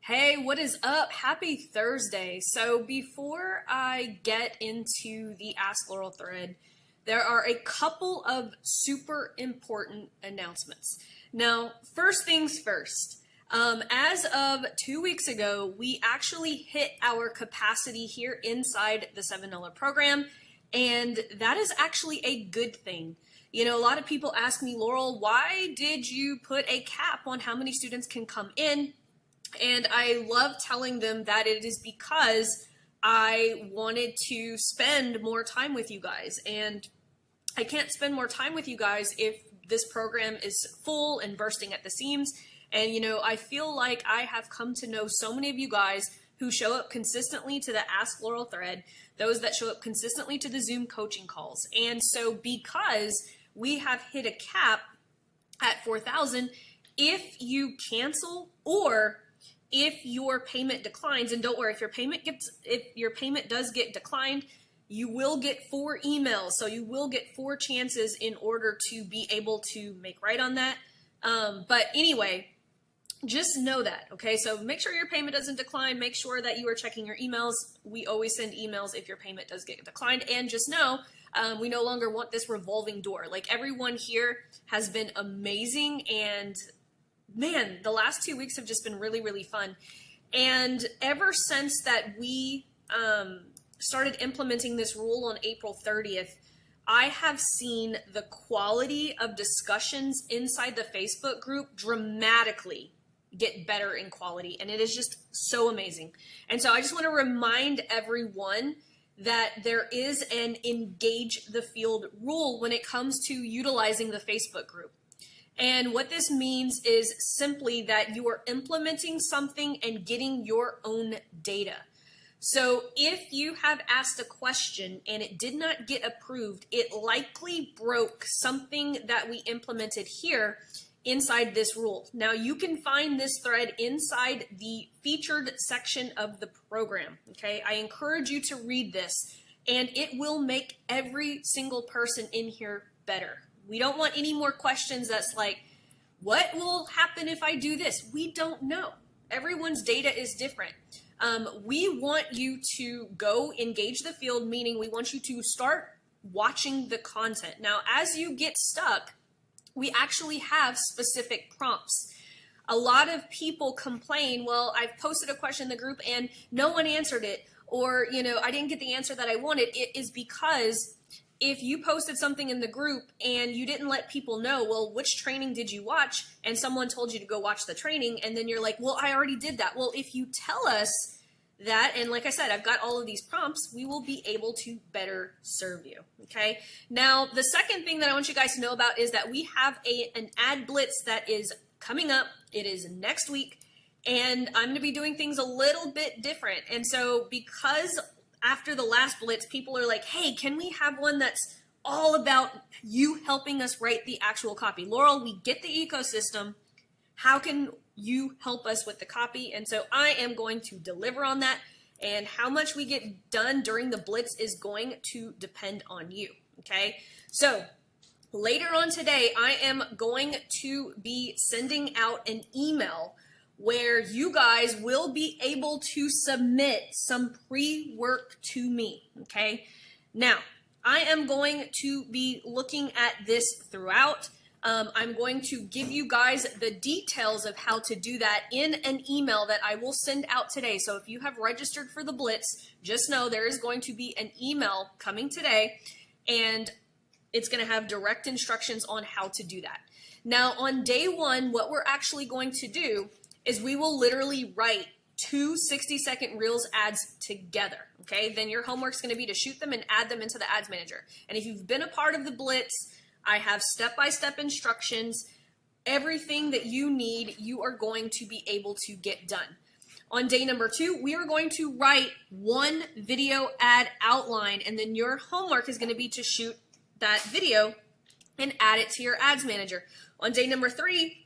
Hey, what is up? Happy Thursday. So before I get into the Ask Laurel thread, there are a couple of super important announcements. Now, first things first, as of 2 weeks ago, we actually hit our capacity here inside the $7 program, and that is actually a good thing. You know, a lot of people ask me, Laurel, why did you put a cap on how many students can come in? And I love telling them that it is because I wanted to spend more time with you guys. And I can't spend more time with you guys if this program is full and bursting at the seams. And, you know, I feel like I have come to know so many of you guys who show up consistently to the Ask Laurel thread, those that show up consistently to the Zoom coaching calls. And so because we have hit a cap at 4,000, if you cancel or if your payment declines, and don't worry, if your payment does get declined, you will get 4 emails. So you will get 4 chances in order to be able to make right on that. But anyway, just know that, okay? So make sure your payment doesn't decline. Make sure that you are checking your emails. We always send emails if your payment does get declined. And just know, we no longer want this revolving door. Like, everyone here has been amazing, and man, the last 2 weeks have just been really, really fun. And ever since that we started implementing this rule on April 30th, I have seen the quality of discussions inside the Facebook group dramatically get better in quality. And it is just so amazing. And so I just want to remind everyone that there is an engage the field rule when it comes to utilizing the Facebook group. And what this means is simply that you are implementing something and getting your own data. So if you have asked a question and it did not get approved, it likely broke something that we implemented here inside this rule. Now, you can find this thread inside the featured section of the program, okay? I encourage you to read this, and it will make every single person in here better. We don't want any more questions that's like, what will happen if I do this? We don't know. Everyone's data is different. We want you to go engage the field, meaning we want you to start watching the content. Now, as you get stuck, we actually have specific prompts. A lot of people complain, well, I've posted a question in the group and no one answered it, or, you know, I didn't get the answer that I wanted. It is because if you posted something in the group and you didn't let people know, well, which training did you watch? And someone told you to go watch the training, and then you're like, well, I already did that. Well, if you tell us that, and like I said, I've got all of these prompts, we will be able to better serve you, okay? Now, the second thing that I want you guys to know about is that we have an ad blitz that is coming up. It is next week, and I'm gonna be doing things a little bit different. And so because after the last blitz, people are like, hey, can we have one that's all about you helping us write the actual copy? Laurel, we get the ecosystem. How can you help us with the copy? And so I am going to deliver on that. And how much we get done during the blitz is going to depend on you, okay? So later on today, I am going to be sending out an email where you guys will be able to submit some pre-work to me, okay? Now, I am going to be looking at this throughout. I'm going to give you guys the details of how to do that in an email that I will send out today. So if you have registered for the Blitz, just know there is going to be an email coming today, and it's going to have direct instructions on how to do that. Now, on day 1, what we're actually going to do is we will literally write 2 60-second Reels ads together, okay? Then your homework's gonna be to shoot them and add them into the Ads Manager. And if you've been a part of the Blitz, I have step-by-step instructions. Everything that you need, you are going to be able to get done. On day number 2, we are going to write 1 video ad outline, and then your homework is gonna be to shoot that video and add it to your Ads Manager. On day number 3,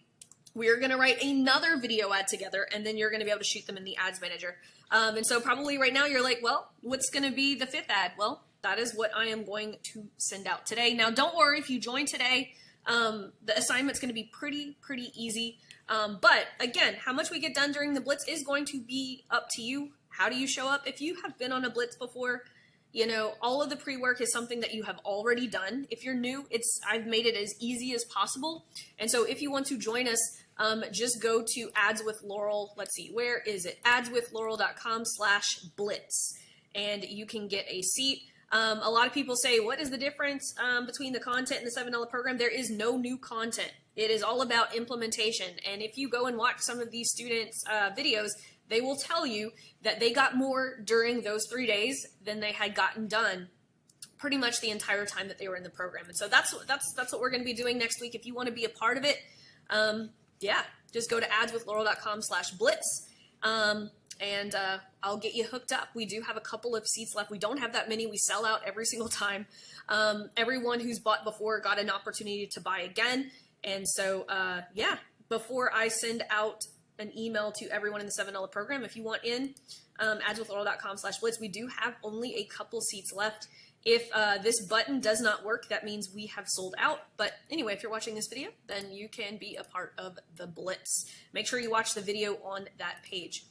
we are going to write another video ad together, and then you're going to be able to shoot them in the Ads Manager. And so probably right now you're like, well, what's going to be the 5th ad? Well, that is what I am going to send out today. Now, don't worry if you join today. The assignment's going to be pretty easy. But again, how much we get done during the blitz is going to be up to you. How do you show up? If you have been on a blitz before, you know, all of the pre-work is something that you have already done. If you're new, I've made it as easy as possible. And so if you want to join us, just go to Ads with Laurel. Let's see, where is it? adswithlaurel.com/blitz. And you can get a seat. A lot of people say, what is the difference between the content and the $7 program? There is no new content. It is all about implementation. And if you go and watch some of these students' videos, they will tell you that they got more during those 3 days than they had gotten done pretty much the entire time that they were in the program. And so that's what we're going to be doing next week. If you want to be a part of it, yeah, just go to adswithlaurel.com/blitz. And I'll get you hooked up. We do have a couple of seats left. We don't have that many. We sell out every single time. Everyone who's bought before got an opportunity to buy again. And so, yeah, before I send out an email to everyone in the $7 program, if you want in, adswithlaurel.com/blitz, we do have only a couple seats left. If this button does not work, that means we have sold out. But anyway, if you're watching this video, then you can be a part of the blitz. Make sure you watch the video on that page.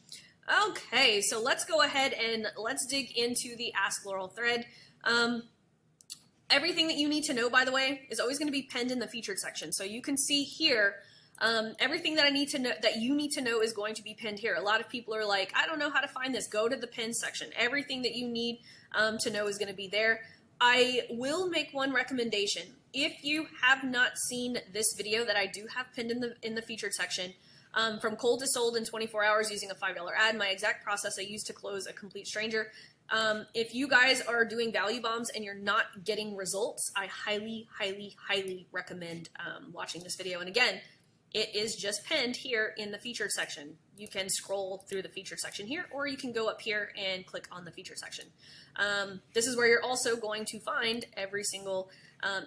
Okay, so let's go ahead and let's dig into the Ask Laurel thread. Everything that you need to know, by the way, is always going to be pinned in the featured section. So you can see here, everything that you need to know is going to be pinned here. A lot of people are like, I don't know how to find this. Go to the pin section. Everything that you need to know is going to be there. I will make one recommendation. If you have not seen this video that I do have pinned in the featured section, from cold to sold in 24 hours using a $5 ad, my exact process I use to close a complete stranger. If you guys are doing value bombs and you're not getting results, I highly, highly, highly recommend watching this video. And again, it is just pinned here in the featured section. You can scroll through the featured section here, or you can go up here and click on the featured section. This is where you're also going to find every single,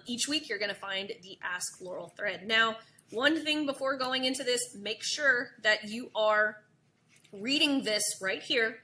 each week you're going to find the Ask Laurel thread. Now, one thing before going into this, make sure that you are reading this right here,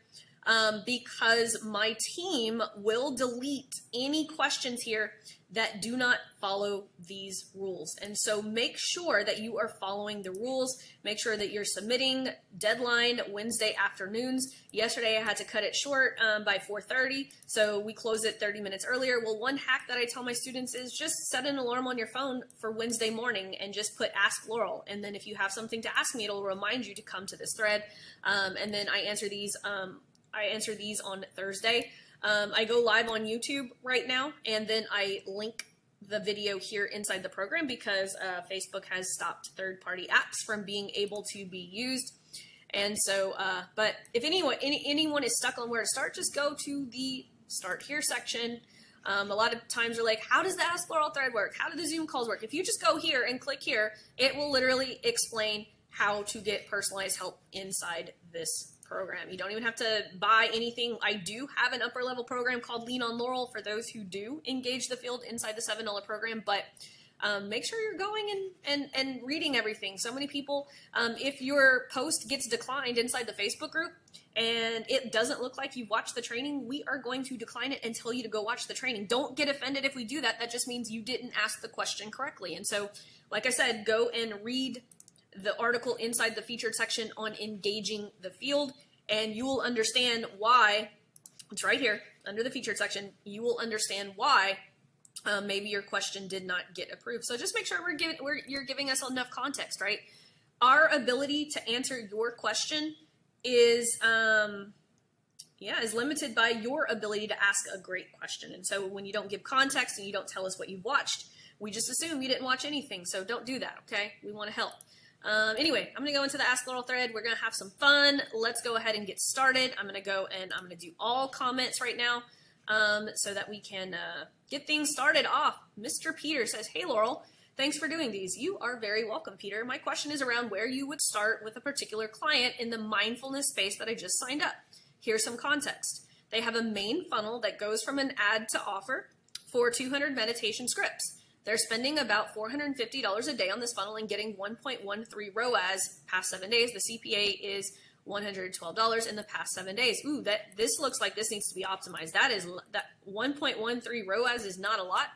because my team will delete any questions here that do not follow these rules. And so make sure that you are following the rules. Make sure that you're submitting deadline Wednesday afternoons. Yesterday I had to cut it short by 4:30, so we closed it 30 minutes earlier. Well, one hack that I tell my students is just set an alarm on your phone for Wednesday morning and just put Ask Laurel. And then if you have something to ask me, it'll remind you to come to this thread. And then I answer these on Thursday. I go live on YouTube right now, and then I link the video here inside the program because Facebook has stopped third-party apps from being able to be used. And so, but if anyone is stuck on where to start, just go to the Start Here section. A lot of times you're like, how does the Ask Laurel thread work? How do the Zoom calls work? If you just go here and click here, it will literally explain how to get personalized help inside this program. You don't even have to buy anything. I do have an upper level program called Lean on Laurel for those who do engage the field inside the $7 program, but make sure you're going and reading everything. So many people, if your post gets declined inside the Facebook group and it doesn't look like you've watched the training, we are going to decline it and tell you to go watch the training. Don't get offended if we do that. That just means you didn't ask the question correctly. And so, like I said, go and read the article inside the featured section on engaging the field, and you will understand why. It's right here under the featured section. You will understand why maybe your question did not get approved. So just make sure you're giving us enough context, right? Our ability to answer your question is limited by your ability to ask a great question. And so when you don't give context and you don't tell us what you've watched, we just assume you didn't watch anything. So don't do that, okay? We want to help. Anyway, I'm going to go into the Ask Laurel thread. We're going to have some fun. Let's go ahead and get started. I'm going to go and I'm going to do all comments right now so that we can get things started off. Mr. Peter says, hey, Laurel, thanks for doing these. You are very welcome, Peter. My question is around where you would start with a particular client in the mindfulness space that I just signed up. Here's some context. They have a main funnel that goes from an ad to offer for 200 meditation scripts. They're spending about $450 a day on this funnel and getting 1.13 ROAS past 7 days. The CPA is $112 in the past 7 days. Ooh, this looks like this needs to be optimized. That 1.13 ROAS is not a lot,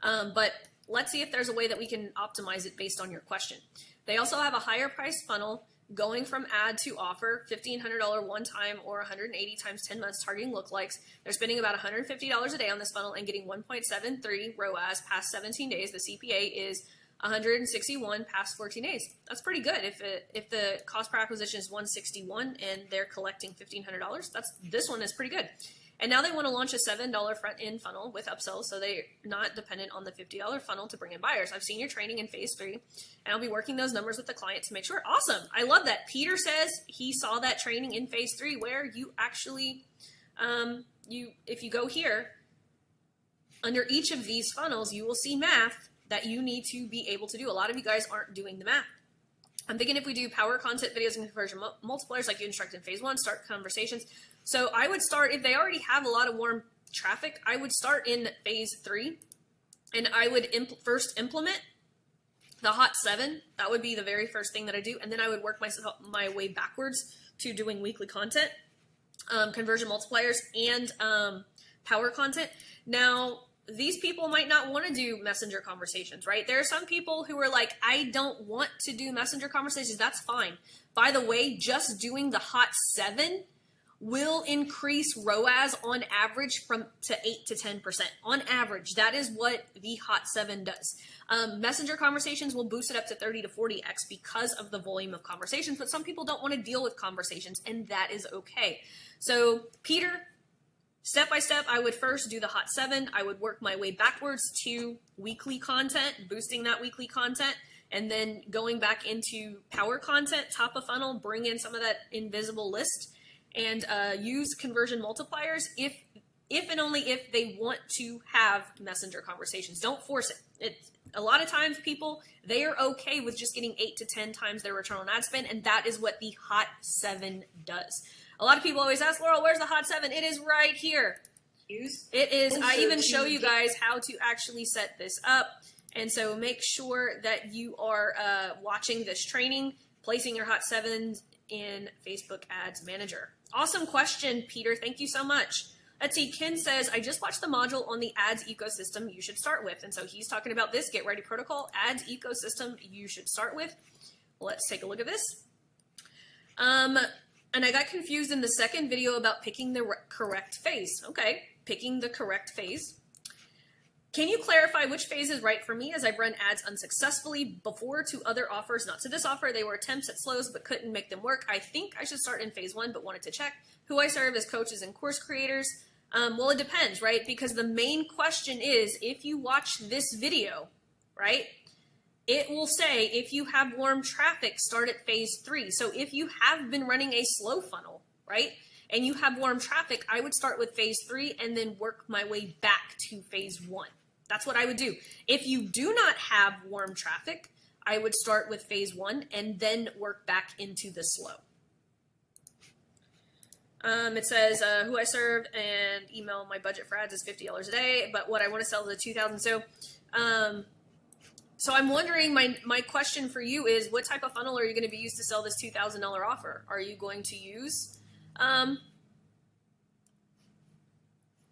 but let's see if there's a way that we can optimize it based on your question. They also have a higher price funnel going from ad to offer, $1,500 one time or 180 times 10 months targeting lookalikes. They're spending about $150 a day on this funnel and getting 1.73 ROAS past 17 days. The CPA is 161 past 14 days. That's pretty good. If the cost per acquisition is 161 and they're collecting $1,500, this one is pretty good. And now they want to launch a $7 front end funnel with upsells, so they're not dependent on the $50 funnel to bring in buyers. I've seen your training in phase 3, and I'll be working those numbers with the client to make sure. Awesome. I love that. Peter says he saw that training in phase 3 where you actually, if you go here, under each of these funnels, you will see math that you need to be able to do. A lot of you guys aren't doing the math. I'm thinking if we do power content videos and conversion multipliers like you instruct in phase 1, start conversations. So I would start, if they already have a lot of warm traffic, I would start in phase 3 and I would first implement the hot 7. That would be the very first thing that I do. And then I would work my way backwards to doing weekly content, conversion multipliers, and power content. Now, these people might not want to do messenger conversations, right? There are some people who are like, I don't want to do messenger conversations. That's fine. By the way, just doing the hot 7 will increase ROAS on average to 8 to 10%. On average, that is what the hot 7 does. Messenger conversations will boost it up to 30 to 40x because of the volume of conversations, but some people don't want to deal with conversations, and that is okay. So Peter, step by step, I would first do the hot 7. I would work my way backwards to weekly content, boosting that weekly content, and then going back into power content, top of funnel, bring in some of that invisible list, and use conversion multipliers if and only if they want to have messenger conversations. Don't force it. A lot of times people, they are okay with just getting 8 to 10 times their return on ad spend, and that is what the hot 7 does. A lot of people always ask, Laurel, where's the hot 7? It is right here. It is. I even show you guys how to actually set this up. And so make sure that you are watching this training, placing your hot 7s in Facebook Ads Manager. Awesome question, Peter. Thank you so much. Let's see. Ken says, I just watched the module on the ads ecosystem you should start with. And so he's talking about this Get Ready protocol, ads ecosystem you should start with. Let's take a look at this. And I got confused in the second video about picking the correct phase. Okay, picking the correct phase. Can you clarify which phase is right for me, as I've run ads unsuccessfully before to other offers, not to this offer? They were attempts at slows but couldn't make them work. I think I should start in phase 1 but wanted to check who I serve as coaches and course creators. Well, it depends, right? Because the main question is, if you watch this video, right, it will say if you have warm traffic, start at phase 3. So if you have been running a slow funnel, right, and you have warm traffic, I would start with phase 3 and then work my way back to phase 1. That's what I would do. If you do not have warm traffic, I would start with phase 1 and then work back into the slow. It says who I serve and email. My budget for ads is $50 a day, but what I want to sell is $2,000. So I'm wondering, my question for you is, what type of funnel are you going to be used to sell this $2,000 offer? Are you going to use,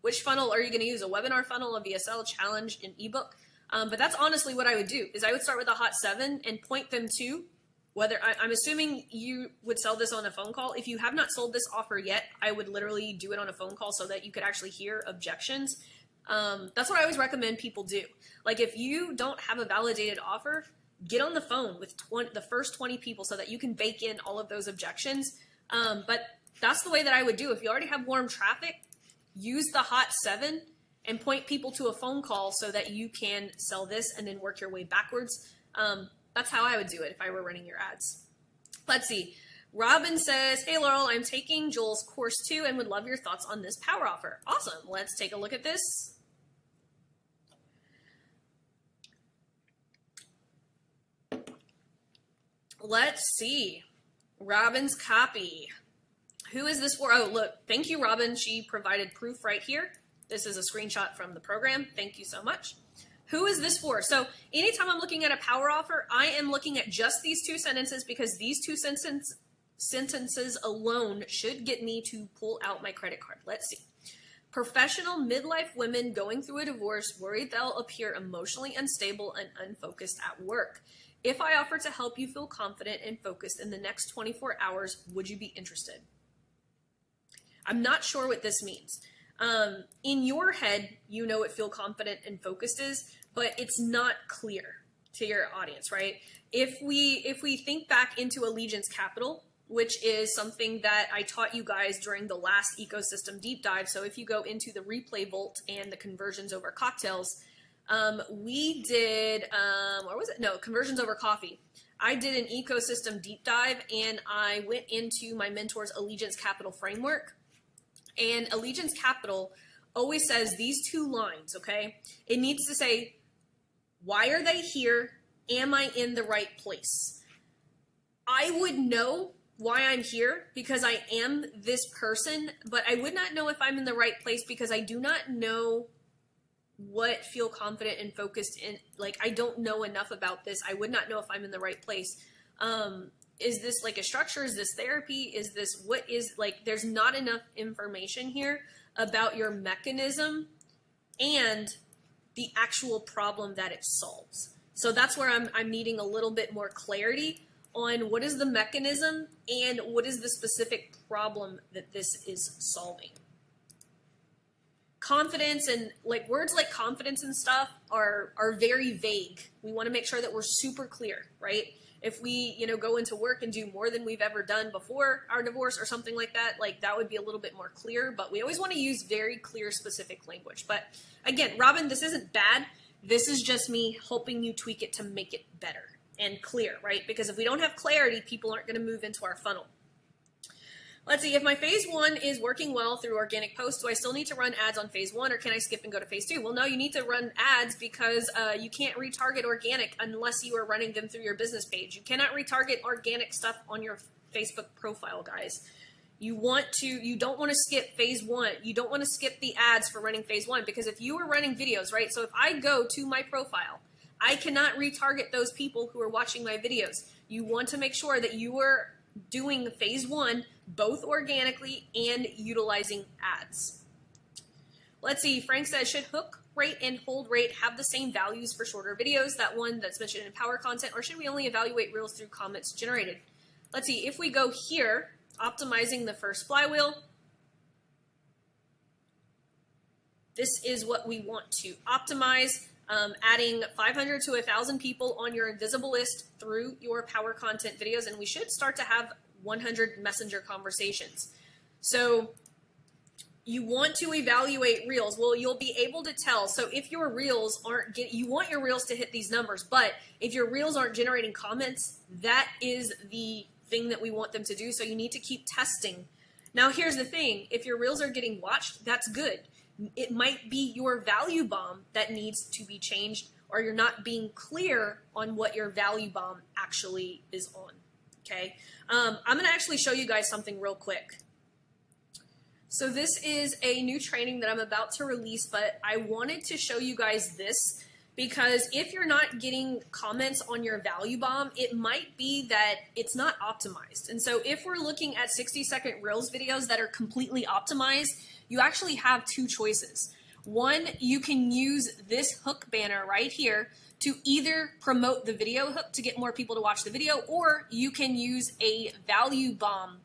which funnel are you going to use? A webinar funnel, a VSL, challenge, an ebook? But that's honestly what I would do, is I would start with a hot 7 and point them to whether, I'm assuming you would sell this on a phone call. If you have not sold this offer yet, I would literally do it on a phone call so that you could actually hear objections. That's what I always recommend people do. Like, if you don't have a validated offer, get on the phone with the first 20 people so that you can bake in all of those objections. But that's the way that I would do. If you already have warm traffic, use the hot 7 and point people to a phone call so that you can sell this and then work your way backwards. That's how I would do it if I were running your ads. Let's see. Robin says, hey, Laurel, I'm taking Joel's course too and would love your thoughts on this power offer. Awesome. Let's take a look at this. Let's see. Robin's copy. Who is this for? Oh, look. Thank you, Robin. She provided proof right here. This is a screenshot from the program. Thank you so much. Who is this for? So anytime I'm looking at a power offer, I am looking at just these 2 sentences, because these 2 sentences alone should get me to pull out my credit card. Let's see. Professional midlife women going through a divorce, worried they'll appear emotionally unstable and unfocused at work. If I offer to help you feel confident and focused in the next 24 hours, would you be interested? I'm not sure what this means. In your head, you know what feel confident and focused is, but it's not clear to your audience, right? If we think back into Allegiance Capital, which is something that I taught you guys during the last ecosystem deep dive. So if you go into the replay vault and the conversions over cocktails, we did, or was it? No, conversions over coffee. I did an ecosystem deep dive and I went into my mentor's Allegiance Capital framework. And Allegiance Capital always says these two lines, okay? It needs to say, why are they here? Am I in the right place? I would know why I'm here because I am this person, but I would not know if I'm in the right place because I do not know what feel confident and focused in. Like, I don't know enough about this. I would not know if I'm in the right place. Is this like a structure? Is this therapy? Is this what is like, there's not enough information here about your mechanism and the actual problem that it solves. So that's where I'm needing a little bit more clarity on what is the mechanism and what is the specific problem that this is solving. Confidence and like words like confidence and stuff are very vague. We want to make sure that we're super clear, right? If we, go into work and do more than we've ever done before our divorce or something like that would be a little bit more clear, but we always want to use very clear, specific language. But again, Robin, this isn't bad. This is just me helping you tweak it to make it better and clear, right? Because if we don't have clarity, people aren't going to move into our funnel. Let's see, if my phase 1 is working well through organic posts, do I still need to run ads on phase 1 or can I skip and go to phase 2? Well, no, you need to run ads because you can't retarget organic unless you are running them through your business page. You cannot retarget organic stuff on your Facebook profile, guys. You don't want to skip phase 1. You don't want to skip the ads for running phase 1 because if you are running videos, right? So if I go to my profile, I cannot retarget those people who are watching my videos. You want to make sure that you are doing phase 1 both organically and utilizing ads. Let's see, Frank says, should hook rate and hold rate have the same values for shorter videos, that one that's mentioned in power content, or should we only evaluate reels through comments generated? Let's see, if we go here, optimizing the first flywheel, this is what we want to optimize. Adding 500 to 1,000 people on your invisible list through your power content videos, and we should start to have 100 messenger conversations. So you want to evaluate reels. Well, you'll be able to tell. So if your reels aren't you want your reels to hit these numbers, but if your reels aren't generating comments, that is the thing that we want them to do. So you need to keep testing. Now, here's the thing. If your reels are getting watched, that's good. It might be your value bomb that needs to be changed, or you're not being clear on what your value bomb actually is on, okay? I'm going to actually show you guys something real quick. So this is a new training that I'm about to release, but I wanted to show you guys this because if you're not getting comments on your value bomb, it might be that it's not optimized. And so if we're looking at 60-second Reels videos that are completely optimized, you actually have two choices. One, you can use this hook banner right here to either promote the video hook to get more people to watch the video, or you can use a value bomb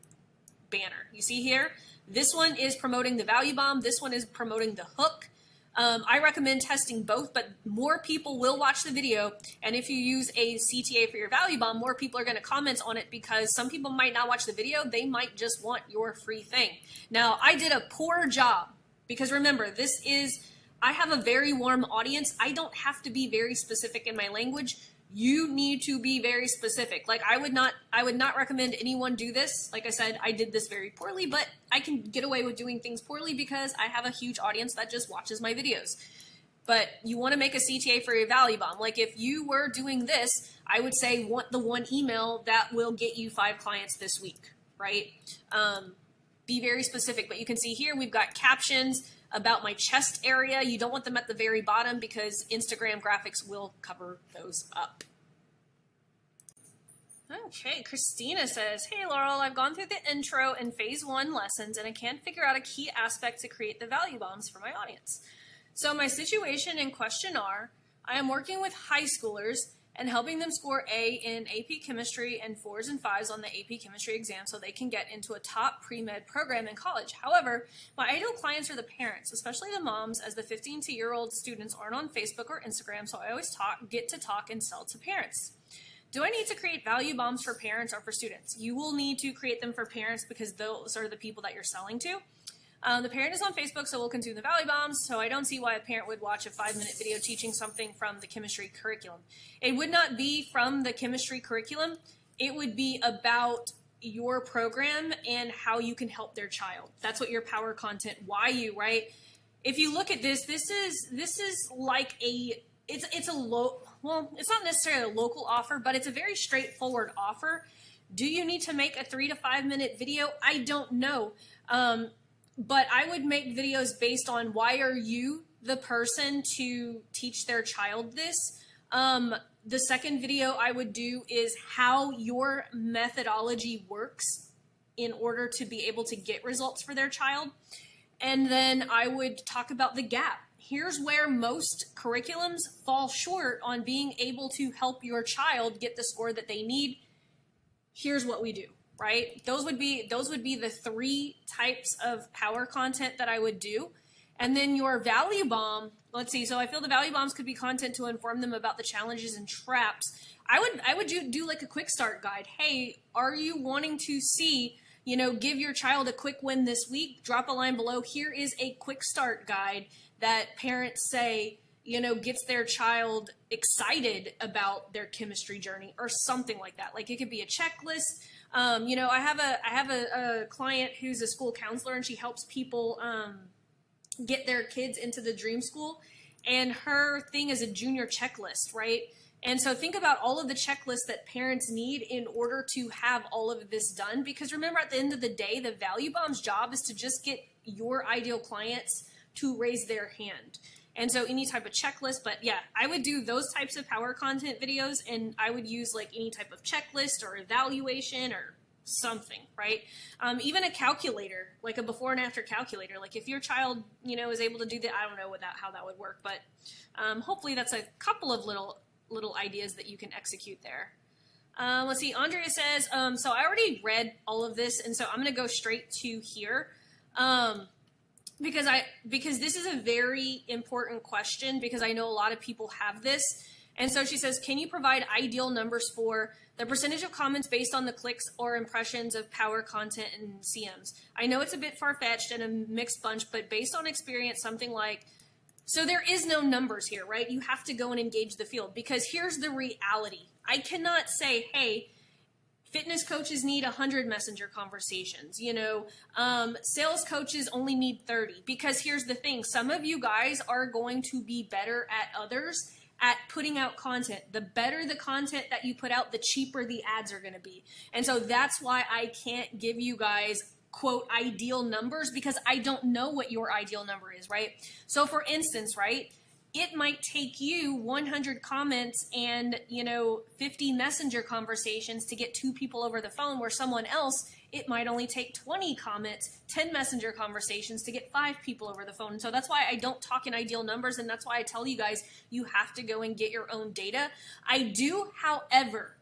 banner. You see here, this one is promoting the value bomb, this one is promoting the hook. I recommend testing both, but more people will watch the video, and if you use a CTA for your value bomb, more people are going to comment on it because some people might not watch the video, they might just want your free thing. Now, I did a poor job because remember, I have a very warm audience. I don't have to be very specific in my language. You need to be very specific. Like I would not recommend anyone do this. Like I said, I did this very poorly, but I can get away with doing things poorly because I have a huge audience that just watches my videos. But you want to make a CTA for your value bomb. Like if you were doing this, I would say want the one email that will get you 5 clients this week, right? Be very specific, but you can see here we've got captions about my chest area. You don't want them at the very bottom because Instagram graphics will cover those up. Okay, Christina says, hey Laurel, I've gone through the intro and phase 1 lessons and I can't figure out a key aspect to create the value bombs for my audience. So my situation and question are, I am working with high schoolers and helping them score A in AP Chemistry and 4s and 5s on the AP Chemistry exam so they can get into a top pre-med program in college. However, my ideal clients are the parents, especially the moms, as the 15 to year-old students aren't on Facebook or Instagram, so I always get to talk and sell to parents. Do I need to create value bombs for parents or for students? You will need to create them for parents because those are the people that you're selling to. The parent is on Facebook, so we'll consume the value bombs, so I don't see why a parent would watch a 5-minute video teaching something from the chemistry curriculum. It would not be from the chemistry curriculum. It would be about your program and how you can help their child. That's what your power content, why you, right? If you look at this, this is like it's not necessarily a local offer, but it's a very straightforward offer. Do you need to make a 3 to 5 minute video? I don't know. But I would make videos based on why are you the person to teach their child this. The second video I would do is how your methodology works in order to be able to get results for their child. And then I would talk about the gap. Here's where most curriculums fall short on being able to help your child get the score that they need. Here's what we do. Right? Those would be the 3 types of power content that I would do. And then your value bomb, let's see, so I feel the value bombs could be content to inform them about the challenges and traps. I would do like a quick start guide. Hey, are you wanting to see, give your child a quick win this week? Drop a line below. Here is a quick start guide that parents say, gets their child excited about their chemistry journey or something like that. Like it could be a checklist. I have a client who's a school counselor, and she helps people get their kids into the dream school, and her thing is a junior checklist, right? And so think about all of the checklists that parents need in order to have all of this done, because remember, at the end of the day, the value bomb's job is to just get your ideal clients to raise their hand. And so any type of checklist, but yeah, I would do those types of power content videos, and I would use like any type of checklist or evaluation or something, right? Even a calculator, like a before and after calculator. Like if your child, is able to do that, I don't know how that would work, but hopefully that's a couple of little ideas that you can execute there. Let's see, Andrea says, so I already read all of this, and so I'm going to go straight to here. Because this is a very important question, because I know a lot of people have this. And so she says, can you provide ideal numbers for the percentage of comments based on the clicks or impressions of power content and CMs? I know it's a bit far-fetched and a mixed bunch, but based on experience, something like, so there is no numbers here, right? You have to go and engage the field, because here's the reality. I cannot say, hey, fitness coaches need 100 messenger conversations, sales coaches only need 30, because here's the thing. Some of you guys are going to be better at others at putting out content. The better the content that you put out, the cheaper the ads are going to be. And so that's why I can't give you guys quote ideal numbers, because I don't know what your ideal number is, right? So for instance, right, it might take you 100 comments and, 50 messenger conversations to get 2 people over the phone, where someone else, it might only take 20 comments, 10 messenger conversations to get 5 people over the phone. And so that's why I don't talk in ideal numbers, and that's why I tell you guys you have to go and get your own data. I do, however,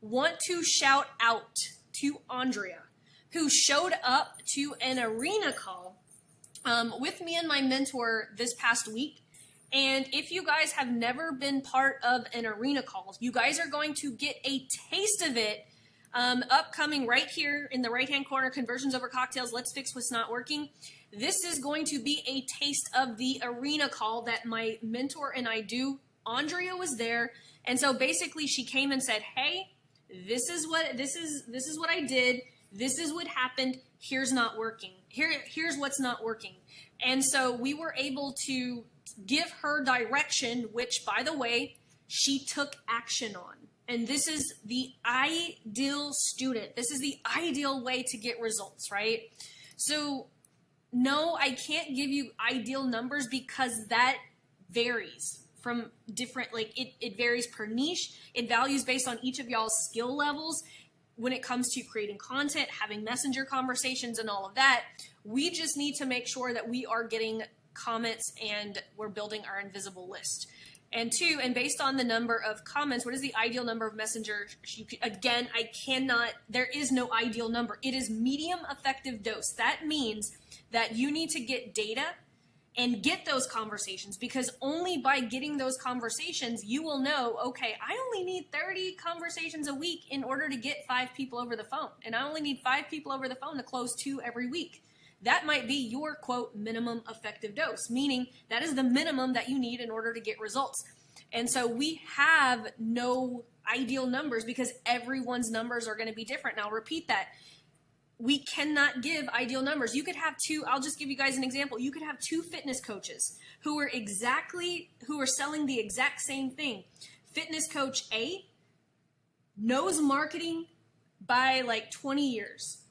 want to shout out to Andrea, who showed up to an arena call with me and my mentor this past week. And if you guys have never been part of an arena call, you guys are going to get a taste of it upcoming right here in the right-hand corner, Conversions Over Cocktails, Let's Fix What's Not Working. This is going to be a taste of the arena call that my mentor and I do. Andrea was there. And so basically she came and said, hey, this is what I did. This is what happened. Here's not working. Here's what's not working. And so we were able to give her direction, which, by the way, she took action on. And this is the ideal student. This is the ideal way to get results, right? So no, I can't give you ideal numbers, because that varies from different, it varies per niche. It values based on each of y'all's skill levels when it comes to creating content, having messenger conversations and all of that. We just need to make sure that we are getting comments and we're building our invisible list. And 2, and based on the number of comments, what is the ideal number of messengers? Again, there is no ideal number. It is medium effective dose. That means that you need to get data and get those conversations, because only by getting those conversations, you will know, okay, I only need 30 conversations a week in order to get 5 people over the phone. And I only need 5 people over the phone to close 2 every week. That might be your, quote, minimum effective dose, meaning that is the minimum that you need in order to get results. And so we have no ideal numbers because everyone's numbers are going to be different. Now, I'll repeat that. We cannot give ideal numbers. You could have 2, I'll just give you guys an example. You could have 2 fitness coaches who are selling the exact same thing. Fitness coach A knows marketing by like 20 years.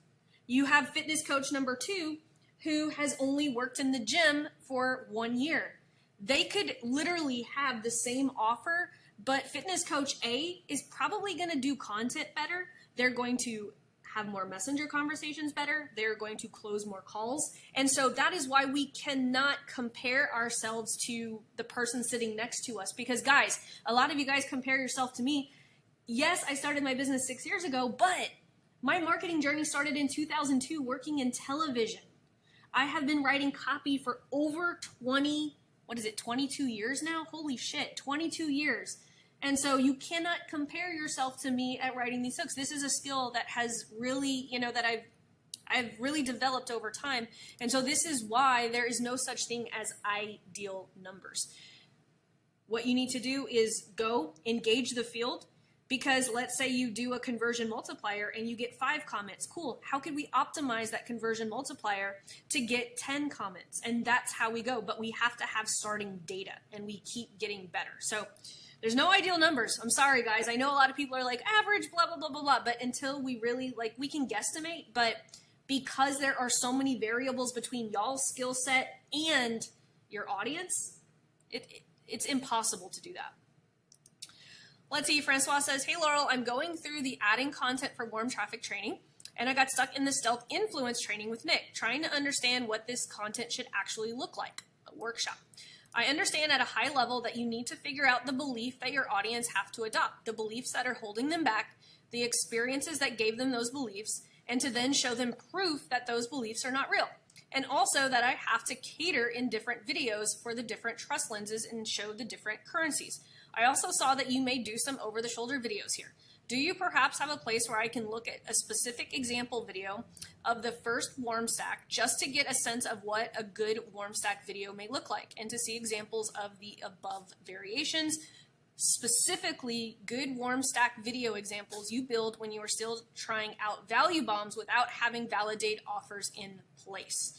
You have fitness coach number 2 who has only worked in the gym for 1 year. They could literally have the same offer, but fitness coach A is probably going to do content better. They're going to have more messenger conversations better. They're going to close more calls. And so that is why we cannot compare ourselves to the person sitting next to us. Because guys, a lot of you guys compare yourself to me. Yes, I started my business 6 years ago, but my marketing journey started in 2002 working in television. I have been writing copy for over 22 years now? Holy shit, 22 years. And so you cannot compare yourself to me at writing these hooks. This is a skill that has really, that I've really developed over time. And so this is why there is no such thing as ideal numbers. What you need to do is go engage the field, because let's say you do a conversion multiplier and you get 5 comments. Cool. How could we optimize that conversion multiplier to get 10 comments? And that's how we go. But we have to have starting data, and we keep getting better. So there's no ideal numbers. I'm sorry, guys. I know a lot of people are like average, blah, blah, blah, blah, blah. But until we really, we can guesstimate. But because there are so many variables between y'all's skill set and your audience, it's impossible to do that. Let's see. Francois says, hey, Laurel, I'm going through the adding content for warm traffic training, and I got stuck in the stealth influence training with Nick, trying to understand what this content should actually look like, a workshop. I understand at a high level that you need to figure out the belief that your audience have to adopt, the beliefs that are holding them back, the experiences that gave them those beliefs, and to then show them proof that those beliefs are not real. And also that I have to cater in different videos for the different trust lenses and show the different currencies. I also saw that you may do some over-the-shoulder videos here. Do you perhaps have a place where I can look at a specific example video of the first warm stack just to get a sense of what a good warm stack video may look like, and to see examples of the above variations, specifically good warm stack video examples you build when you are still trying out value bombs without having validate offers in place?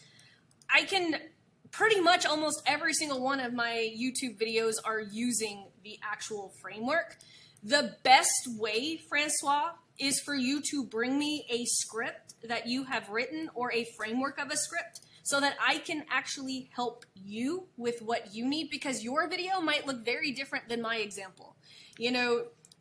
I can pretty much almost every single one of my YouTube videos are using the actual framework. The best way, Francois, is for you to bring me a script that you have written or a framework of a script so that I can actually help you with what you need, because your video might look very different than my example.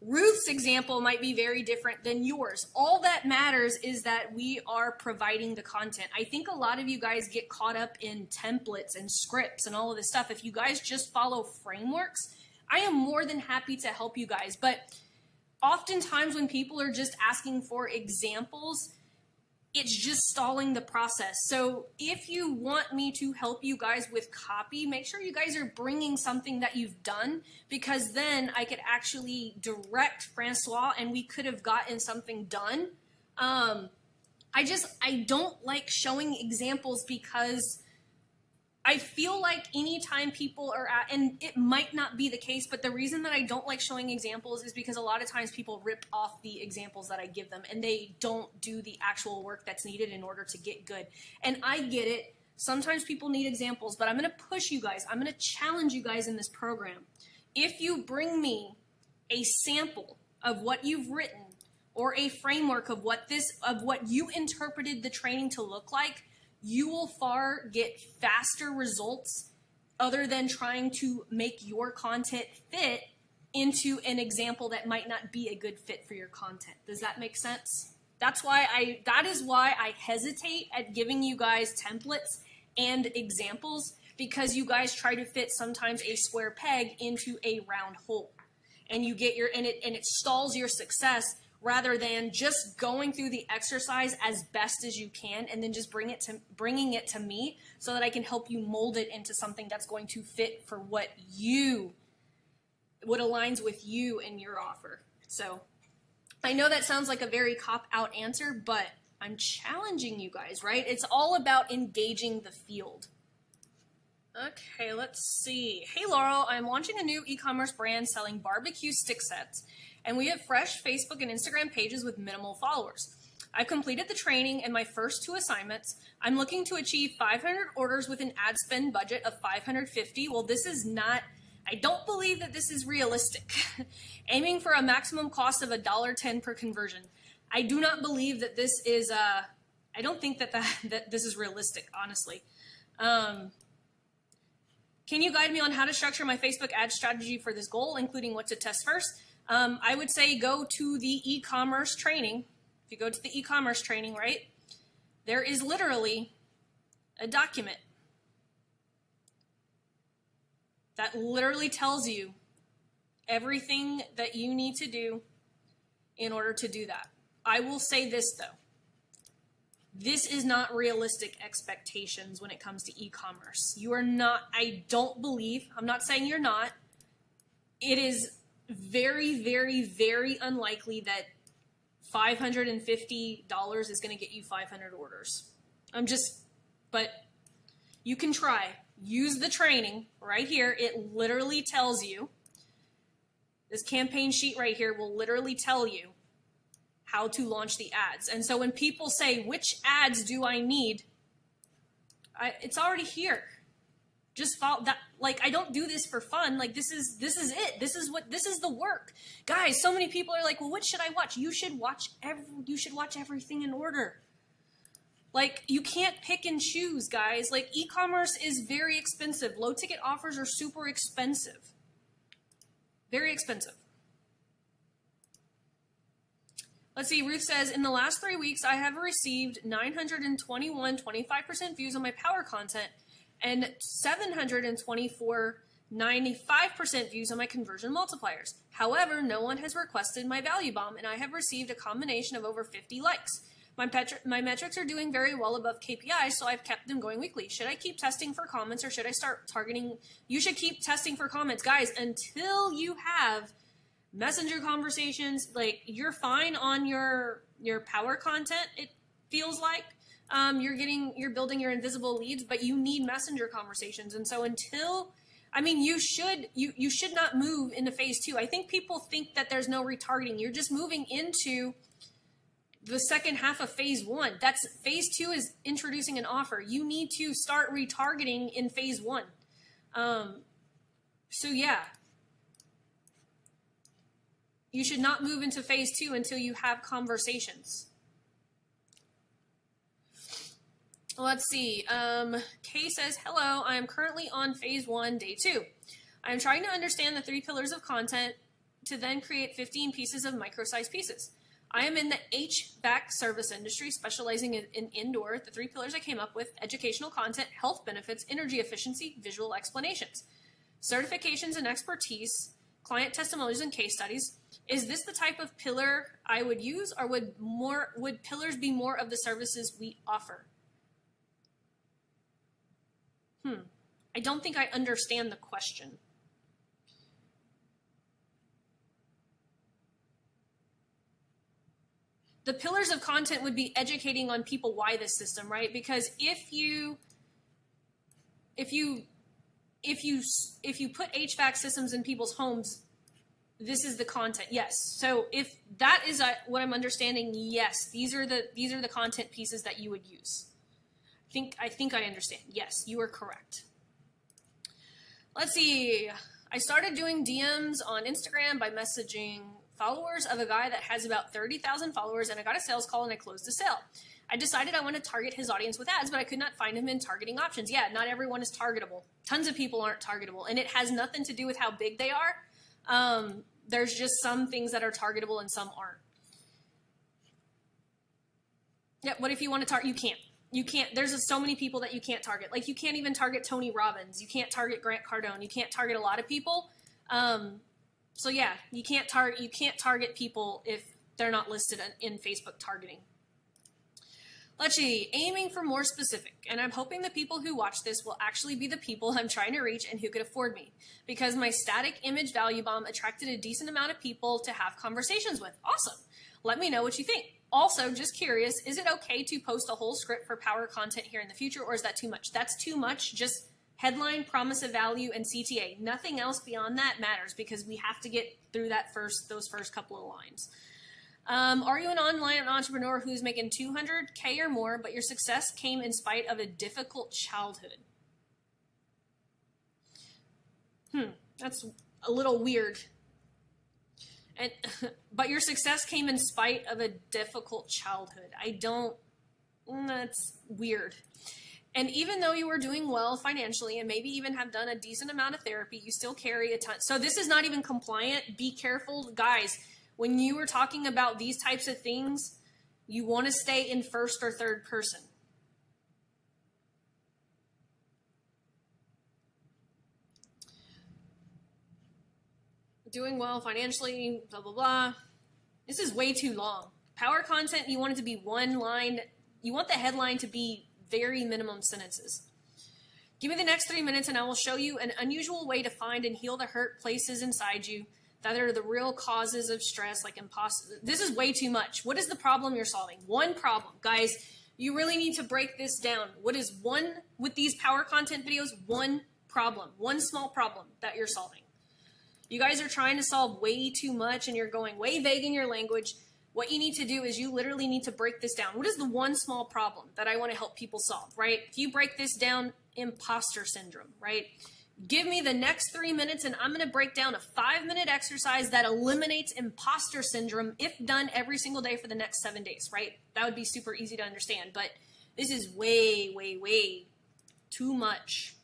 Ruth's example might be very different than yours. All that matters is that we are providing the content. I think a lot of you guys get caught up in templates and scripts and all of this stuff. If you guys just follow frameworks, I am more than happy to help you guys. But oftentimes when people are just asking for examples, it's just stalling the process. So if you want me to help you guys with copy, make sure you guys are bringing something that you've done, because then I could actually direct Francois and we could have gotten something done. I don't like showing examples because I feel like anytime people are at, and it might not be the case, but the reason that I don't like showing examples is because a lot of times people rip off the examples that I give them and they don't do the actual work that's needed in order to get good. And I get it. Sometimes people need examples, but I'm going to push you guys. I'm going to challenge you guys in this program. If you bring me a sample of what you've written or a framework of what you interpreted the training to look like, you will far get faster results other than trying to make your content fit into an example that might not be a good fit for your content. Does that make sense? That is why I hesitate at giving you guys templates and examples, because you guys try to fit sometimes a square peg into a round hole, and you get your, and it stalls your success, rather than just going through the exercise as best as you can and then just bringing it to me so that I can help you mold it into something that's going to fit for what aligns with you and your offer. So I know that sounds like a very cop-out answer, but I'm challenging you guys, right? It's all about engaging the field. Okay, let's see. Hey, Laurel, I'm launching a new e-commerce brand selling barbecue stick sets, and we have fresh Facebook and Instagram pages with minimal followers. I've completed the training and my first 2 assignments. I'm looking to achieve 500 orders with an ad spend budget of $550. Well, this is not, I don't believe that this is realistic. Aiming for a maximum cost of $1.10 per conversion. I do not believe that this is, I don't think that this is realistic, honestly. Can you guide me on how to structure my Facebook ad strategy for this goal, including what to test first? I would say go to the e-commerce training. If you go to the e-commerce training, right, there is literally a document that literally tells you everything that you need to do in order to do that. I will say this, though. This is not realistic expectations when it comes to e-commerce. You are not, I don't believe, I'm not saying you're not. It is very, very, very unlikely that $550 is going to get you 500 orders. But you can try. Use the training right here. It literally tells you, this campaign sheet right here will literally tell you how to launch the ads. And so when people say, which ads do I need? It's already here. Just follow that. Like, I don't do this for fun. Like, this is it. This is the work. Guys, so many people are like, well, what should I watch? You should watch everything in order. Like, you can't pick and choose, guys. Like, e-commerce is very expensive. Low ticket offers are super expensive. Very expensive. Let's see, Ruth says, in the last 3 weeks, I have received 921 25% views on my power content and 724 95% views on my conversion multipliers. However, no one has requested my value bomb, and I have received a combination of over 50 likes. My metrics are doing very well above KPIs, so I've kept them going weekly. Should I keep testing for comments, or should I start targeting? You should keep testing for comments, guys, until you have messenger conversations. Like, you're fine on your power content, it feels like. You're building your invisible leads, but you need messenger conversations. And so until, I mean, you should not move into phase 2. I think people think that there's no retargeting. You're just moving into the second half of phase 1. That's phase 2 is introducing an offer. You need to start retargeting in phase 1. So yeah, you should not move into phase 2 until you have conversations. Let's see. Kay says, hello, I am currently on phase 1, day 2. I am trying to understand the 3 pillars of content to then create 15 pieces of micro-sized pieces. I am in the HVAC service industry, specializing in indoor. The 3 pillars I came up with: educational content, health benefits, energy efficiency, visual explanations, certifications and expertise, client testimonials and case studies. Is this the type of pillar I would use, or would pillars be more of the services we offer? I don't think I understand the question. The pillars of content would be educating on people why this system, right? Because if you put HVAC systems in people's homes, this is the content. Yes. So if that is what I'm understanding, yes, these are the content pieces that you would use. I think I understand. Yes, you are correct. Let's see. I started doing DMs on Instagram by messaging followers of a guy that has about 30,000 followers, and I got a sales call and I closed the sale. I decided I want to target his audience with ads, but I could not find him in targeting options. Yeah, not everyone is targetable. Tons of people aren't targetable, and it has nothing to do with how big they are. There's just some things that are targetable and some aren't. Yeah, what if you want to target? You can't. you can't, there's so many people that you can't target. Like, you can't even target Tony Robbins. You can't target Grant Cardone. You can't target a lot of people. So yeah, you can't target people if they're not listed in Facebook targeting. Let's see, aiming for more specific. And I'm hoping the people who watch this will actually be the people I'm trying to reach and who could afford me. Because my static image value bomb attracted a decent amount of people to have conversations with. Awesome. Let me know what you think. Also, just curious, is it okay to post a whole script for power content here in the future, or is that too much? That's too much. Just headline, promise of value, and CTA. Nothing else beyond that matters because we have to get through those first couple of lines. Are you an online entrepreneur who's making $200K or more, but your success came in spite of a difficult childhood? That's a little weird. And but your success came in spite of a difficult childhood. That's weird. And even though you were doing well financially and maybe even have done a decent amount of therapy, you still carry a ton. So this is not even compliant. Be careful, guys. When you are talking about these types of things, you want to stay in first or third person. Doing well financially, blah, blah, blah. This is way too long. Power content, you want it to be one line. You want the headline to be very minimum sentences. Give me the next 3 minutes and I will show you an unusual way to find and heal the hurt places inside you that are the real causes of stress, like imposter. This is way too much. What is the problem you're solving? One problem. Guys, you really need to break this down. What is one, with these power content videos, one problem, one small problem that you're solving? You guys are trying to solve way too much and you're going way vague in your language. What you need to do is you literally need to break this down. What is the one small problem that I want to help people solve, right? If you break this down, imposter syndrome, right? Give me the next 3 minutes and I'm going to break down a 5-minute exercise that eliminates imposter syndrome if done every single day for the next 7 days, right? That would be super easy to understand, but this is way, way, way too much.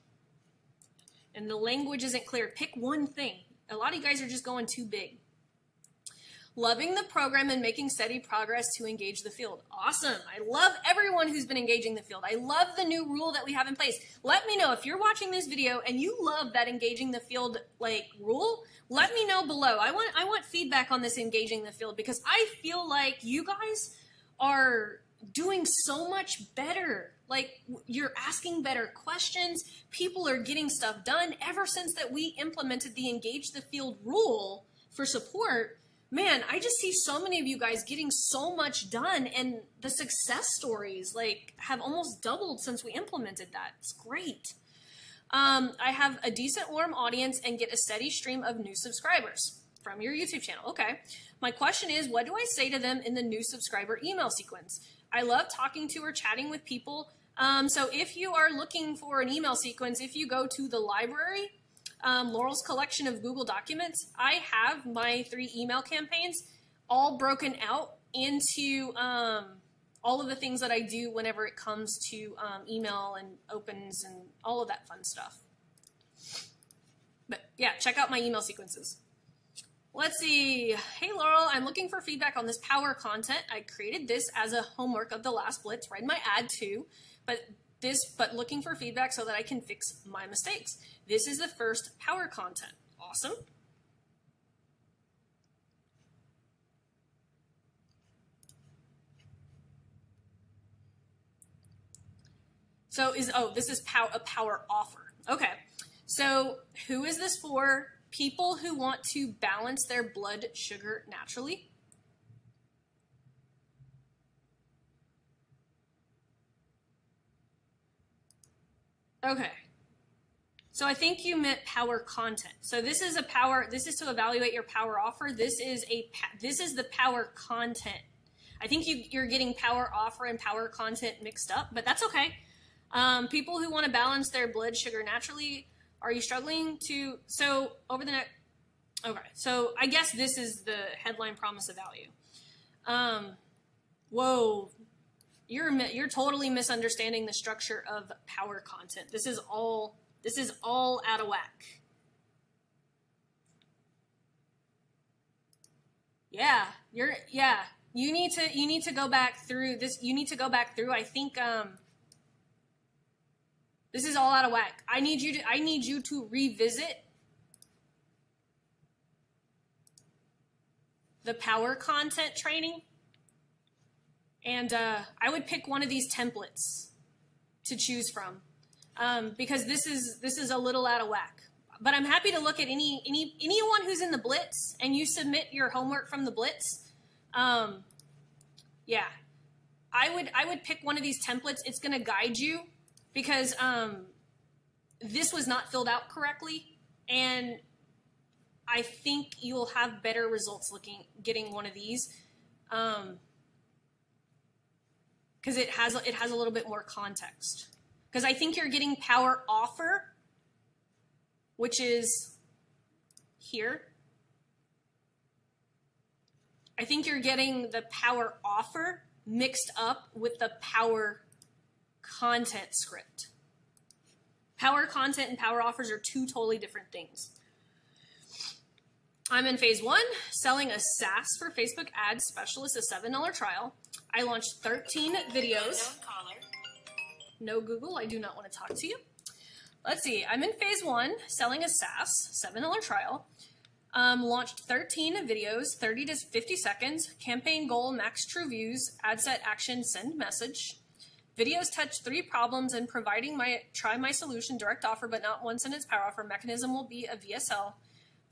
And the language isn't clear. Pick one thing. A lot of you guys are just going too big. Loving the program and making steady progress to engage the field. Awesome. I love everyone who's been engaging the field. I love the new rule that we have in place. Let me know if you're watching this video and you love that engaging the field rule. Let me know below. I want feedback on this engaging the field because I feel like you guys are doing so much better. Like, you're asking better questions. People are getting stuff done. Ever since that we implemented the engage the field rule for support, man, I just see so many of you guys getting so much done, and the success stories have almost doubled since we implemented that. It's great. I have a decent warm audience and get a steady stream of new subscribers from your YouTube channel. Okay. My question is, what do I say to them in the new subscriber email sequence? I love talking to or chatting with people. So if you are looking for an email sequence, if you go to the library, Laurel's collection of Google Documents, I have my 3 email campaigns all broken out into all of the things that I do whenever it comes to email and opens and all of that fun stuff. But yeah, check out my email sequences. Let's see. Hey, Laurel, I'm looking for feedback on this power content. I created this as a homework of the last blitz. Read my ad too, but looking for feedback so that I can fix my mistakes. This is the first power content. Awesome. So this is a power offer. Okay. So who is this for? People who want to balance their blood sugar naturally. Okay. So I think you meant power content. So this is to evaluate your power offer. This is the power content. I think you're getting power offer and power content mixed up, but that's okay. People who want to balance their blood sugar naturally. Are you struggling to, okay, so I guess this is the headline promise of value. Whoa, you're totally misunderstanding the structure of power content. This is all out of whack. You need to go back through this. You need to go back through. I think This is all out of whack. I need you to revisit the power content training. And I would pick one of these templates to choose from, because this is a little out of whack. But I'm happy to look at anyone who's in the blitz and you submit your homework from the blitz. Yeah, I would pick one of these templates. It's going to guide you, because this was not filled out correctly, and I think you will have better results getting one of these, because it has a little bit more context. Because I think you're getting power offer, which is here. I think you're getting the power offer mixed up with the power content script. Power content and power offers are two totally different things. I'm in phase 1, selling a SaaS for Facebook Ads Specialist, a $7 trial. I launched 13 videos. No Google, I do not want to talk to you. Let's see, I'm in phase 1, selling a SaaS, $7 trial. Launched 13 videos, 30 to 50 seconds. Campaign goal, max true views. Ad set action, send message. Videos touch 3 problems and providing try my solution, direct offer, but not one sentence power offer. Mechanism will be a VSL.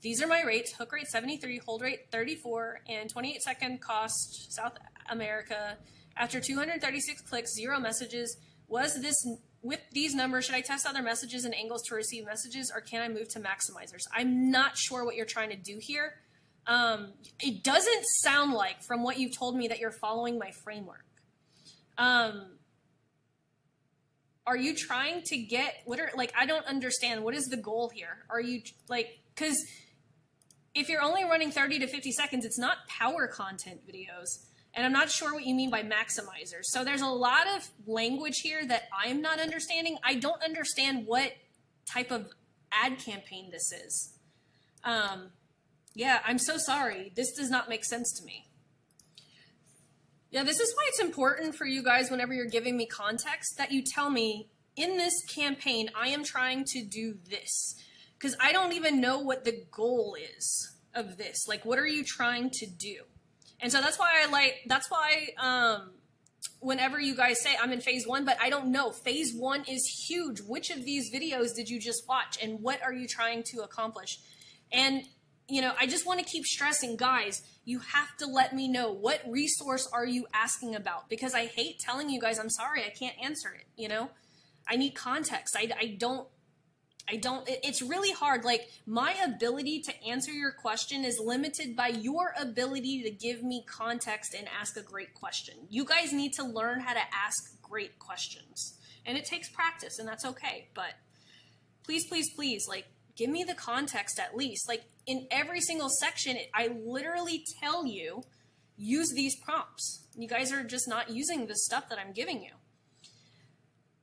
These are my rates. Hook rate 73, hold rate 34, and 28-second cost, South America. After 236 clicks, 0 messages. With these numbers, should I test other messages and angles to receive messages, or can I move to maximizers? I'm not sure what you're trying to do here. It doesn't sound like, from what you've told me, that you're following my framework. Are you trying to get, I don't understand. What is the goal here? Are you, because if you're only running 30 to 50 seconds, it's not power content videos. And I'm not sure what you mean by maximizers. So there's a lot of language here that I'm not understanding. I don't understand what type of ad campaign this is. Yeah, I'm so sorry. This does not make sense to me. Yeah, this is why it's important for you guys, whenever you're giving me context, that you tell me, in this campaign, I am trying to do this. Because I don't even know what the goal is of this. Like, what are you trying to do? And so that's why whenever you guys say I'm in phase 1, but I don't know, phase 1 is huge. Which of these videos did you just watch, and what are you trying to accomplish? And, I just want to keep stressing, guys, you have to let me know, what resource are you asking about? Because I hate telling you guys, I'm sorry, I can't answer it. I need context. It's really hard. My ability to answer your question is limited by your ability to give me context and ask a great question. You guys need to learn how to ask great questions. And it takes practice, and that's okay. But please, please, please, give me the context at least. In every single section, I literally tell you, use these prompts. You guys are just not using the stuff that I'm giving you.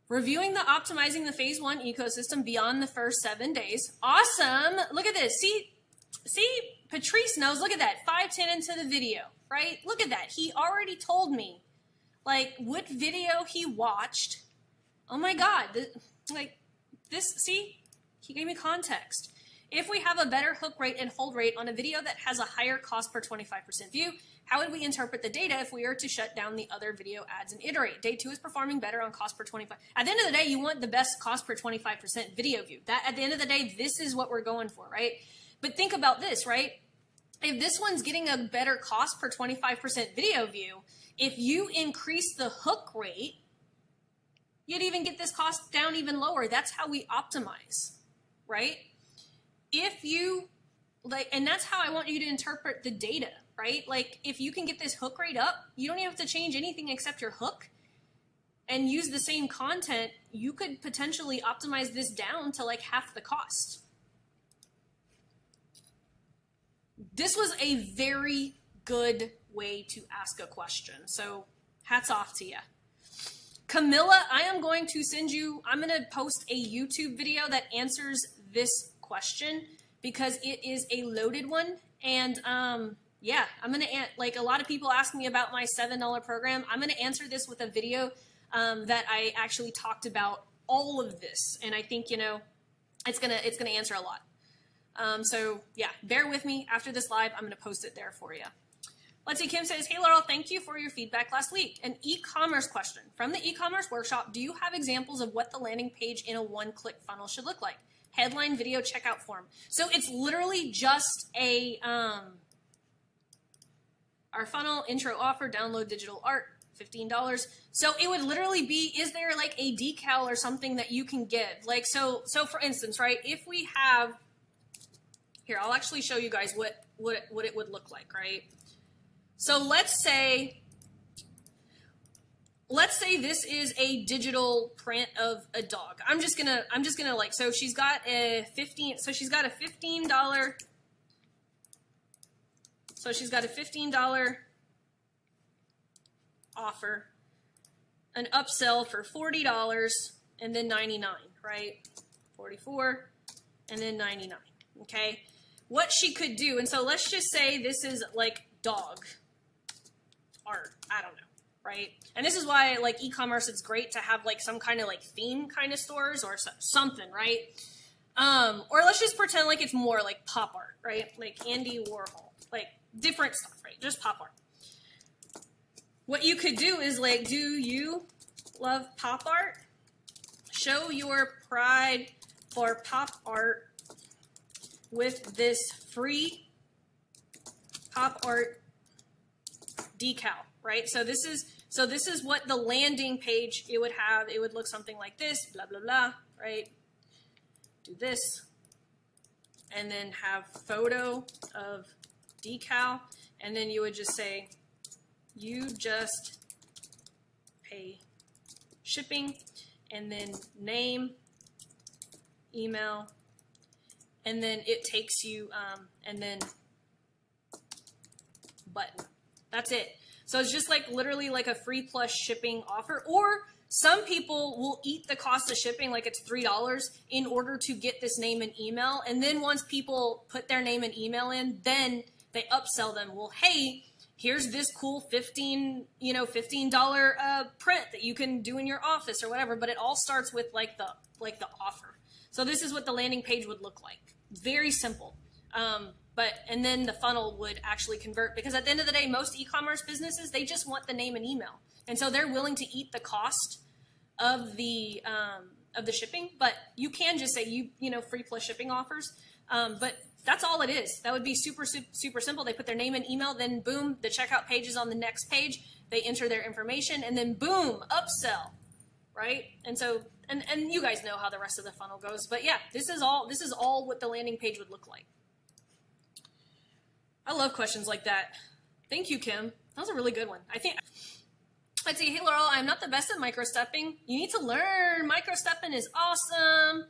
Reviewing optimizing the phase 1 ecosystem beyond the first 7 days. Awesome. Look at this. See, Patrice knows. Look at that. 5:10 into the video, right? Look at that. He already told me, what video he watched. Oh my God. See, he gave me context. If we have a better hook rate and hold rate on a video that has a higher cost per 25% view, how would we interpret the data if we were to shut down the other video ads and iterate? Day 2 is performing better on cost per 25. At the end of the day, you want the best cost per 25% video view. At the end of the day, this is what we're going for, right? But think about this, right? If this one's getting a better cost per 25% video view, if you increase the hook rate, you'd even get this cost down even lower. That's how we optimize, right? If you, and that's how I want you to interpret the data, right? If you can get this hook rate up, you don't even have to change anything except your hook and use the same content, you could potentially optimize this down to half the cost. This was a very good way to ask a question. So hats off to you. Camilla, I am going to I'm going to post a YouTube video that answers this question, because it is a loaded one. And yeah, I'm going to, a lot of people ask me about my $7 program. I'm going to answer this with a video that I actually talked about all of this, and I think, you know, it's gonna answer a lot. So yeah, bear with me. After this live, I'm gonna post it there for you. Let's see, Kim says, hey Laurel, thank you for your feedback last week. An e-commerce question. From the e-commerce workshop, do you have examples of what the landing page in a one-click funnel should look like? Headline, video, checkout form. So it's literally just a, our funnel, intro offer, download digital art, $15. So it would literally be, is there like a decal or something that you can give? Like, so for instance, right, if we have, here, I'll actually show you guys what it would look like, right? So let's say this is a digital print of a dog. I'm just gonna like, so she's got a $15 offer, an upsell for $40 and then $99, right? 44 and then $99. Okay, what she could do, and so let's just say this is like dog art, I don't know, right? And this is why, like, e-commerce, it's great to have like some kind of like theme kind of stores or something, right? Or let's just pretend like it's more like pop art, right? Like Andy Warhol, like different stuff, right? Just pop art. What you could do is like, do you love pop art? Show your pride for pop art with this free pop art decal, right? So this is what the landing page it would have. It would look something like this, blah, blah, blah, right? Do this, and then have photo of decal, and then you would just say, you just pay shipping, and then name, email, and then it takes you, and then button. That's it. So it's just like literally like a free plus shipping offer. Or some people will eat the cost of shipping, like it's $3 in order to get this name and email. And then once people put their name and email in, then they upsell them. Well, hey, here's this cool $15 print that you can do in your office or whatever. But it all starts with like the offer. So this is what the landing page would look like. Very simple. And then the funnel would actually convert, because at the end of the day, most e-commerce businesses, they just want the name and email. And so they're willing to eat the cost of the shipping, but you can just say, free plus shipping offers. But that's all it is. That would be super, super simple. They put their name and email, then boom, the checkout page is on the next page. They enter their information, and then boom, upsell, right? And so, and you guys know how the rest of the funnel goes. But yeah, this is all what the landing page would look like. I love questions like that. Thank you, Kim. That was a really good one. Let's see. Hey, Laurel, I'm not the best at microstepping. You need to learn. Microstepping is awesome.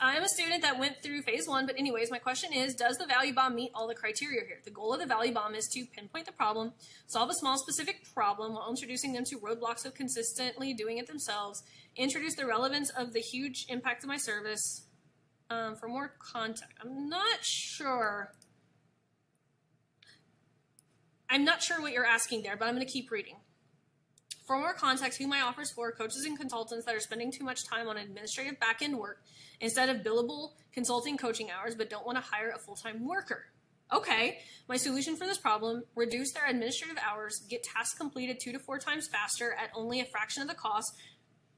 I'm a student that went through phase 1, but anyways, my question is, does the value bomb meet all the criteria here? The goal of the value bomb is to pinpoint the problem, solve a small specific problem while introducing them to roadblocks of consistently doing it themselves, introduce the relevance of the huge impact of my service. For more context, I'm not sure what you're asking there, but I'm going to keep reading. For more context, who my offers for coaches and consultants that are spending too much time on administrative back-end work instead of billable consulting coaching hours, but don't want to hire a full-time worker. Okay, my solution for this problem, reduce their administrative hours, get tasks completed 2 to 4 times faster at only a fraction of the cost.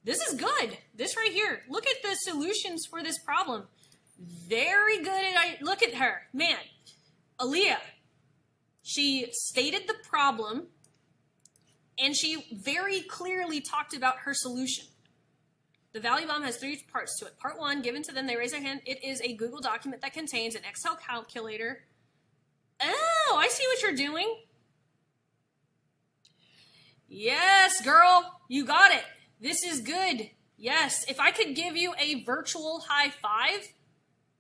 This is good. This right here. Look at the solutions for this problem. Very good. Look at her. Man, Aaliyah. She stated the problem, and she very clearly talked about her solution. The value bomb has 3 parts to it. Part 1, given to them, they raise their hand. It is a Google document that contains an Excel calculator. Oh, I see what you're doing. Yes, girl, you got it. This is good. Yes, if I could give you a virtual high five,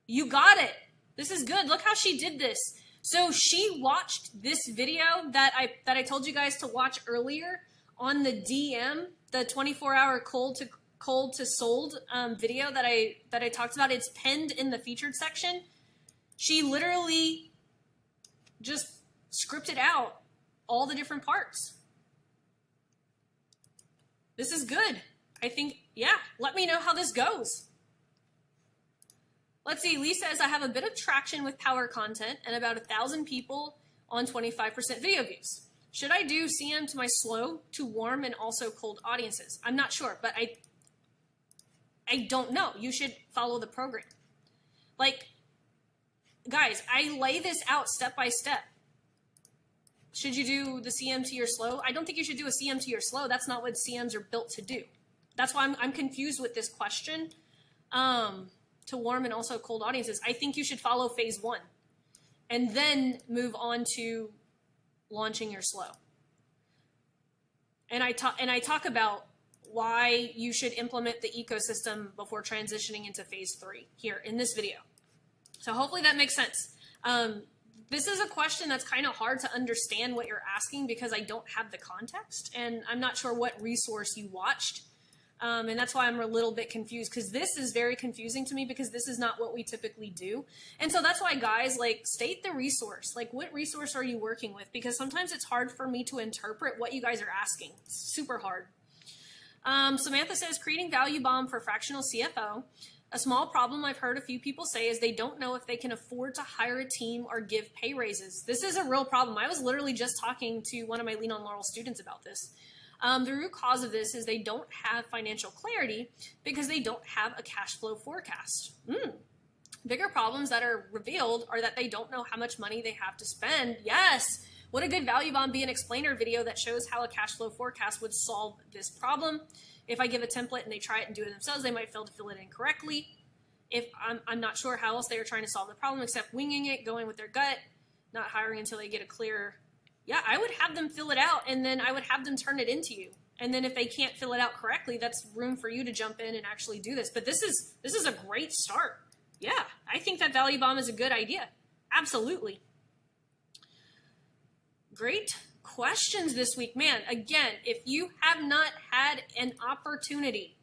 you got it. This is good. Look how she did this. So she watched this video that I told you guys to watch earlier on the DM, the 24-hour cold to sold video that I talked about. It's pinned in the featured section. She literally just scripted out all the different parts. This is good. I think yeah, let me know how this goes. Let's see, Lee says, I have a bit of traction with power content and about 1,000 people on 25% video views. Should I do CM to my slow to warm and also cold audiences? I'm not sure, but I don't know. You should follow the program. Like, guys, I lay this out step by step. Should you do the CM to your slow? I don't think you should do a CM to your slow. That's not what CMs are built to do. That's why I'm confused with this question. To warm and also cold audiences. I think you should follow phase 1 and then move on to launching your slow. And I talk about why you should implement the ecosystem before transitioning into phase 3 here in this video. So hopefully that makes sense. This is a question that's kind of hard to understand what you're asking because I don't have the context and I'm not sure what resource you watched. And that's why I'm a little bit confused because this is very confusing to me because this is not what we typically do. And so that's why, guys, like, state the resource. Like, what resource are you working with? Because sometimes it's hard for me to interpret what you guys are asking. It's super hard. Samantha says, creating value bomb for fractional CFO. A small problem I've heard a few people say is they don't know if they can afford to hire a team or give pay raises. This is a real problem. I was literally just talking to one of my Lean on Laurel students about this. The root cause of this is they don't have financial clarity because they don't have a cash flow forecast. Bigger problems that are revealed are that they don't know how much money they have to spend. Yes, would a good value bomb be an explainer video that shows how a cash flow forecast would solve this problem? If I give a template and they try it and do it themselves, they might fail to fill it in correctly. If I'm not sure how else they are trying to solve the problem except winging it, going with their gut, not hiring until they get a clear. Yeah, I would have them fill it out and then I would have them turn it into you. And then if they can't fill it out correctly, that's room for you to jump in and actually do this. But this is a great start. Yeah, I think that value bomb is a good idea. Absolutely. Great questions this week. Man, again, if you have not had an opportunity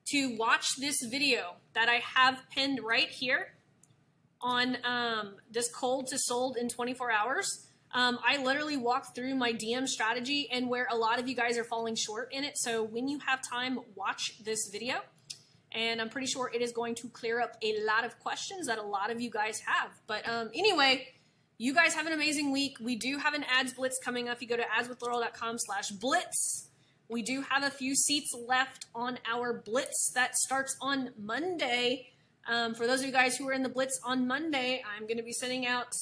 to watch this video that I have pinned right here on this cold to sold in 24 hours, I literally walk through my DM strategy and where a lot of you guys are falling short in it. So when you have time, watch this video. And I'm pretty sure it is going to clear up a lot of questions that a lot of you guys have. But anyway, you guys have an amazing week. We do have an ads blitz coming up. You go to adswithlaurel.com/blitz. We do have a few seats left on our blitz that starts on Monday. For those of you guys who are in the blitz on Monday, I'm going to be sending out